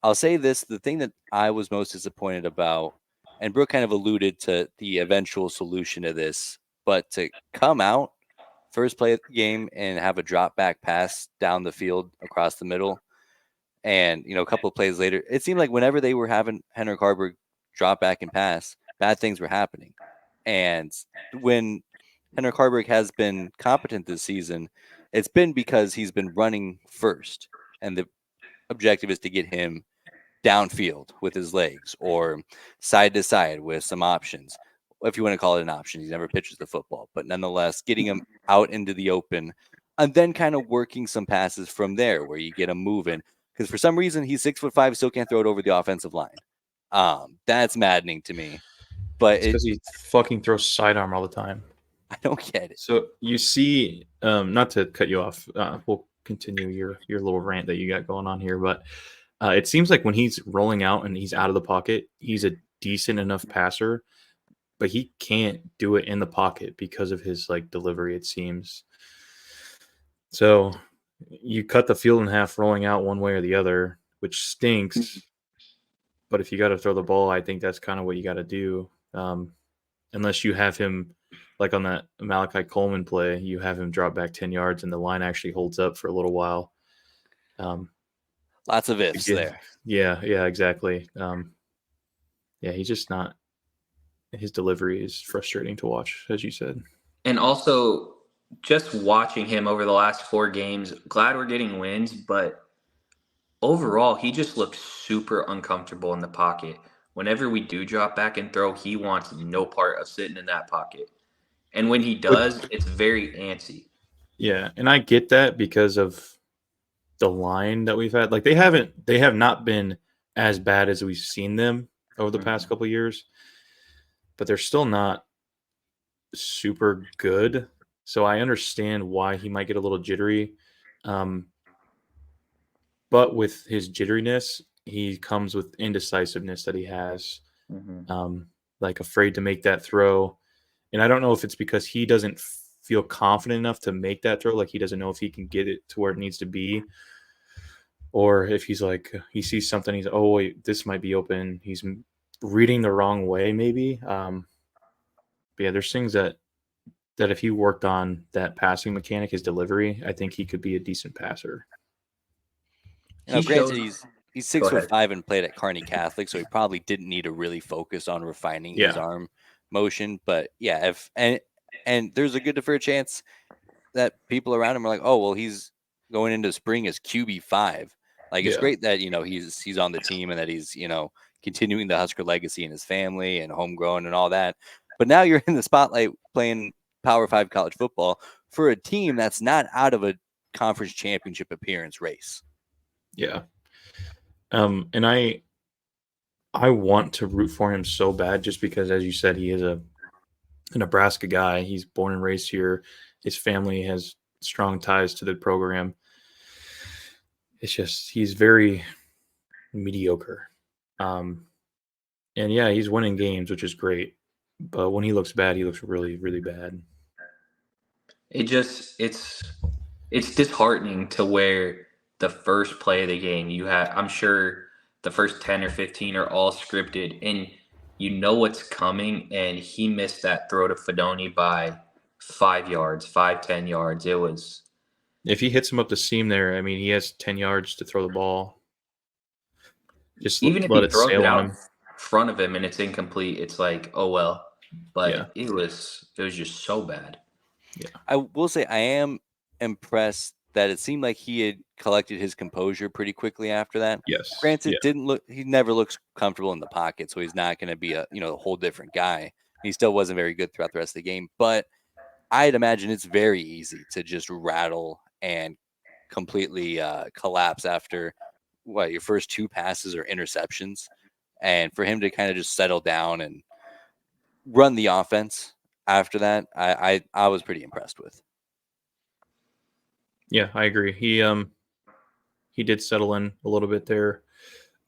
I'll say this: the thing that I was most disappointed about, and Brooke kind of alluded to the eventual solution to this, but to come out first play of the game and have a drop back pass down the field across the middle, and a couple of plays later, it seemed like whenever they were having Henrik Haarberg drop back and pass, bad things were happening. And when Henrik Haarberg has been competent this season, it's been because he's been running first, and the objective is to get him downfield with his legs or side to side with some options. If you want to call it an option, he never pitches the football, but nonetheless, getting him out into the open and then kind of working some passes from there where you get him moving. Because for some reason, he's 6'5", still can't throw it over the offensive line. That's maddening to me. But It's because he fucking throws sidearm all the time. I don't get it. So you see, not to cut you off, we'll continue your little rant that you got going on here, but it seems like when he's rolling out and he's out of the pocket, he's a decent enough passer, but he can't do it in the pocket because of his delivery, it seems. So you cut the field in half rolling out one way or the other, which stinks. But if you got to throw the ball, I think that's kind of what you got to do. Unless you have him, like on that Malachi Coleman play, you have him drop back 10 yards and the line actually holds up for a little while. Lots of ifs there. Yeah, exactly. He's just not. His delivery is frustrating to watch, as you said. And also, just watching him over the last 4 games, glad we're getting wins, but overall, he just looks super uncomfortable in the pocket. Whenever we do drop back and throw, he wants no part of sitting in that pocket. And when he does, it's very antsy. Yeah, and I get that because of the line that we've had. They have not been as bad as we've seen them over the past couple of years, but they're still not super good. So I understand why he might get a little jittery. But with his jitteriness, he comes with indecisiveness that he has, afraid to make that throw. And I don't know if it's because he doesn't feel confident enough to make that throw, he doesn't know if he can get it to where it needs to be, or if he's he sees something, he's, oh wait, this might be open. He's reading the wrong way, maybe. But yeah, there's things that if he worked on that passing mechanic, his delivery, I think he could be a decent passer. Granted, he's 6'5" and played at Kearney Catholic, so he probably didn't need to really focus on refining his arm motion. But yeah, and there's a good fair chance that people around him are like, oh well, he's going into spring as QB5. It's great that he's on the team and that he's continuing the Husker legacy in his family and homegrown and all that. But now you're in the spotlight playing Power 5 college football for a team that's not out of a conference championship appearance race. Yeah. And I want to root for him so bad just because, as you said, he is a Nebraska guy. He's born and raised here. His family has strong ties to the program. It's just he's very mediocre. And yeah, he's winning games, which is great. But when he looks bad, he looks really, really bad. It's disheartening to where the first play of the game you have, I'm sure the first 10 or 15 are all scripted and you know what's coming, and he missed that throw to Fedoni by 5 yards, 10 yards. It was. If he hits him up the seam there, I mean, he has 10 yards to throw the ball. Just even if he throws it out in front of him and it's incomplete, it's like, oh well. But it was just so bad. Yeah. I will say I am impressed that it seemed like he had collected his composure pretty quickly after that. Yes. Granted, he never looks comfortable in the pocket, so he's not going to be a whole different guy. He still wasn't very good throughout the rest of the game, but I'd imagine it's very easy to just rattle and completely collapse after your first 2 passes or interceptions, and for him to kind of just settle down and run the offense after that, I was pretty impressed with. Yeah, I agree. He did settle in a little bit there.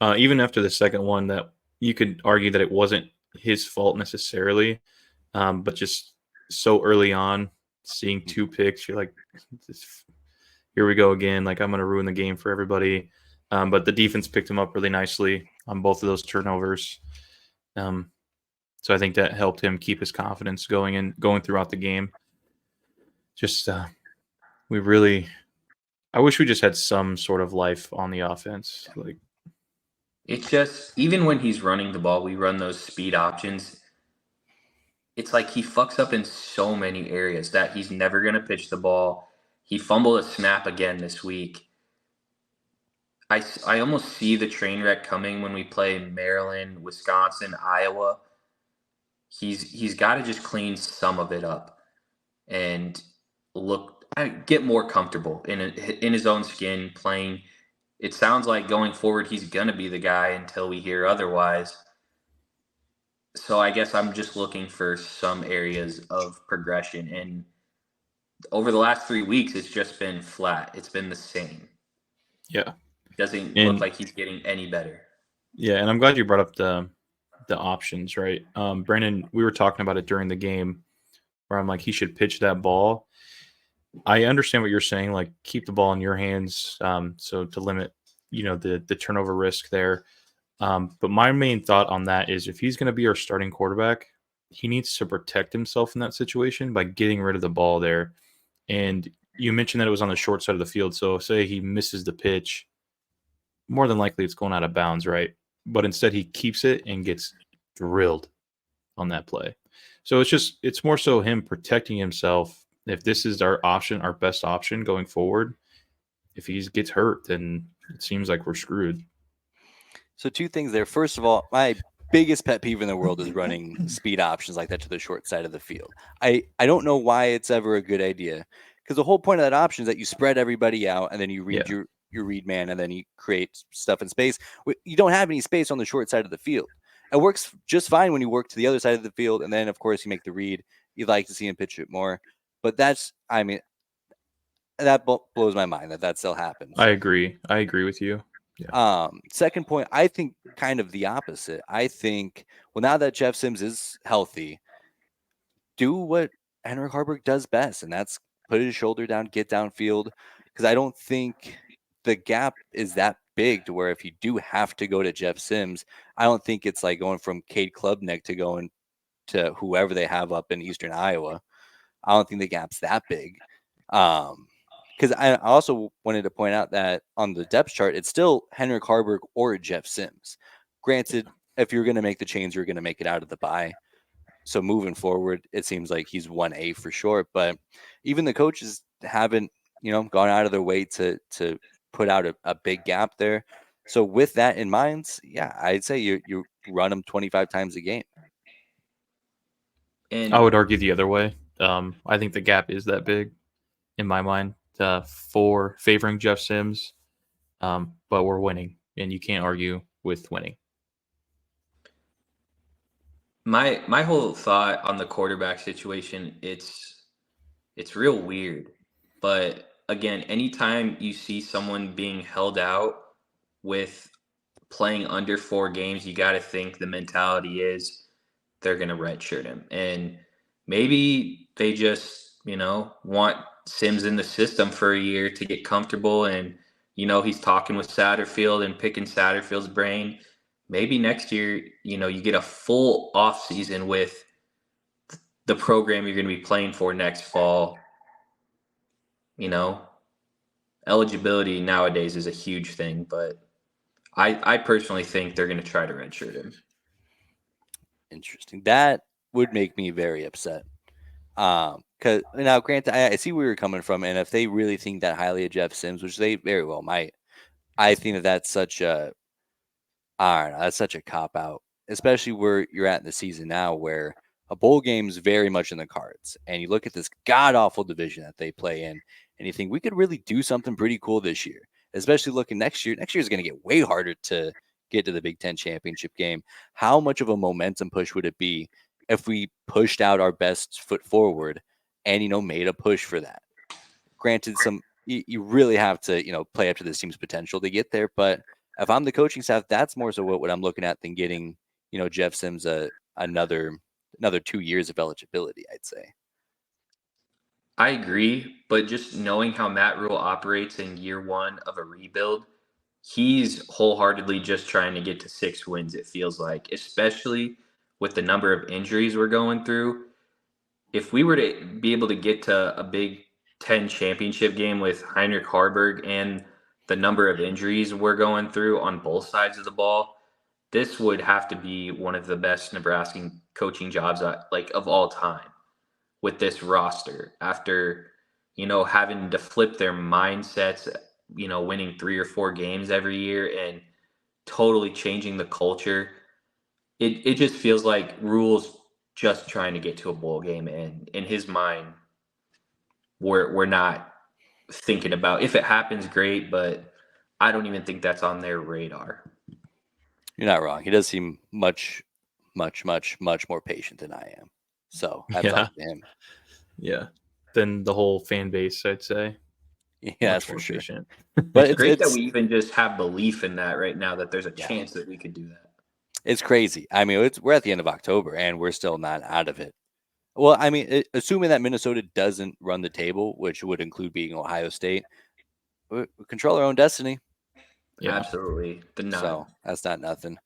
Even after the second one, that you could argue that it wasn't his fault necessarily, but just so early on, seeing 2 picks, you're like, here we go again. I'm going to ruin the game for everybody. But the defense picked him up really nicely on both of those turnovers. So I think that helped him keep his confidence going throughout the game. Just I wish we just had some sort of life on the offense. Like, It's just, even when he's running the ball, we run those speed options. It's like he fucks up in so many areas that he's never going to pitch the ball. He fumbled a snap again this week. I almost see the train wreck coming when we play Maryland, Wisconsin, Iowa. He's got to just clean some of it up and get more comfortable in his own skin playing. It sounds like going forward he's gonna be the guy until we hear otherwise. So I guess I'm just looking for some areas of progression, and over the last 3 weeks it's just been flat. It's been the same. yeah, Doesn't and look like he's getting any better. yeah, and I'm glad you brought up the options, right? Brandon, we were talking about it during the game where I'm like, he should pitch that ball. I understand what you're saying, like keep the ball in your hands, so to limit, the turnover risk there. But my main thought on that is if he's going to be our starting quarterback, he needs to protect himself in that situation by getting rid of the ball there. And you mentioned that it was on the short side of the field. So say he misses the pitch, more than likely it's going out of bounds, right? But instead he keeps it and gets drilled on that play. So it's more so him protecting himself. If this is our option, our best option going forward, if he gets hurt, then it seems like we're screwed. So 2 things there. First of all, my biggest pet peeve in the world is running speed options like that to the short side of the field. I don't know why it's ever a good idea, because the whole point of that option is that you spread everybody out and then you read your read man and then you create stuff in space. You don't have any space on the short side of the field. It works just fine when you work to the other side of the field, and then of course you make the read. You'd like to see him pitch it more, but that blows my mind that still happens. I agree with you. Yeah. Second point, I think kind of the opposite. I think, well, now that Jeff Sims is healthy, do what Henrich Haarberg does best, and that's put his shoulder down, get downfield, because I don't think the gap is that big to where if you do have to go to Jeff Sims, I don't think it's like going from Cade Klubnik to going to whoever they have up in Eastern Iowa. I don't think the gap's that big. Because I also wanted to point out that on the depth chart, it's still Henrich Haarberg or Jeff Sims. Granted, if you're going to make the change, you're going to make it out of the bye. So moving forward, it seems like he's 1A for sure. But even the coaches haven't, gone out of their way to put out a big gap there. So with that in mind, yeah, I'd say you run them 25 times a game. And I would argue the other way. I think the gap is that big in my mind for favoring Jeff Sims, but we're winning, and you can't argue with winning. my whole thought on the quarterback situation, it's real weird. But again, anytime you see someone being held out with playing under 4 games, you got to think the mentality is they're going to redshirt him. And maybe they just, want Sims in the system for a year to get comfortable. And, he's talking with Satterfield and picking Satterfield's brain. Maybe next year, you get a full off season with the program you're going to be playing for next fall. Eligibility nowadays is a huge thing, but I personally think they're going to try to redshirt him. Interesting. That would make me very upset. Because now, granted, I see where you're coming from, and if they really think that highly of Jeff Sims, which they very well might, I think that's such a, I don't know, that's such a cop out, especially where you're at in the season now, where a bowl game's very much in the cards, and you look at this god awful division that they play in, and you think we could really do something pretty cool this year, especially looking next year. Next year is going to get way harder to get to the Big Ten championship game. How much of a momentum push would it be if we pushed out our best foot forward and, made a push for that? Granted, you really have to, play up to this team's potential to get there. But if I'm the coaching staff, that's more so what I'm looking at than getting, Jeff Sims another 2 years of eligibility, I'd say. I agree, but just knowing how Matt Rule operates in year 1 of a rebuild, he's wholeheartedly just trying to get to 6 wins, it feels like, especially with the number of injuries we're going through. If we were to be able to get to a Big Ten championship game with Heinrich Haarberg and the number of injuries we're going through on both sides of the ball, this would have to be one of the best Nebraska coaching jobs of all time with this roster after, having to flip their mindsets, winning 3 or 4 games every year and totally changing the culture. It just feels like Rule's just trying to get to a bowl game, and in his mind, we're not thinking about if it happens, great, but I don't even think that's on their radar. You're not wrong. He does seem much, much, much, much more patient than I am. So hats off to him. Yeah. Than the whole fan base, I'd say. Yeah, Much that's for more sure. patient. But It's great that we even just have belief in that right now, that there's a chance that we could do that. It's crazy. I mean, we're at the end of October and we're still not out of it. Well, I mean, assuming that Minnesota doesn't run the table, which would include being Ohio State, we control our own destiny. Yeah. Absolutely. So that's not nothing.